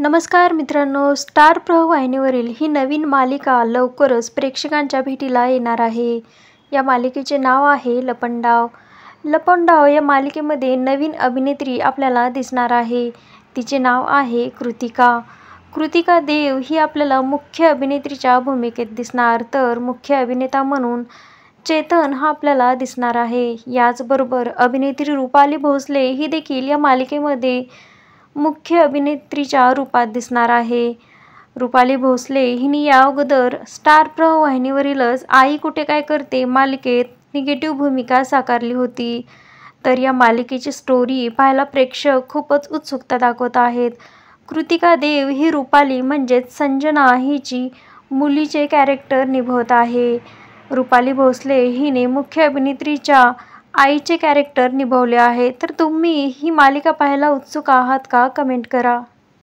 नमस्कार मित्रांनो, स्टार प्रवाह वाहिनीवरील ही नवीन मालिका लवकरच प्रेक्षकांच्या भेटीला येणार आहे. या मालिकेचे नाव आहे लपंडाव. लपंडाव या मालिकेमध्ये नवीन अभिनेत्री आपल्याला दिसणार आहे. तिचे नाव आहे कृतिका. कृतिका देव ही आपल्याला मुख्य अभिनेत्रीच्या भूमिकेत दिसणार, तर मुख्य अभिनेता म्हणून चेतन हा आपल्याला दिसणार आहे. याचबरोबर अभिनेत्री रुपाली भोसले ही देखील या मालिकेमध्ये मुख्य अभिनेत्रीच्या रूपात दिसणार आहे. रुपाली भोसले हिने या अगोदर स्टार प्रवाह वाहिनीवरीलच आई कुठे काय करते मालिकेत निगेटिव्ह भूमिका साकारली होती. तर या मालिकेची स्टोरी पाहायला प्रेक्षक खूपच उत्सुकता दाखवत आहेत. कृतिका देव ही रुपाली म्हणजेच संजना हिची मुलीचे कॅरेक्टर निभवत आहे. रुपाली भोसले हिने मुख्य अभिनेत्रीच्या आईचे कॅरेक्टर निभवले आहे. तर तुम्ही ही मालिका पाहायला उत्सुक आहात का? कमेंट करा.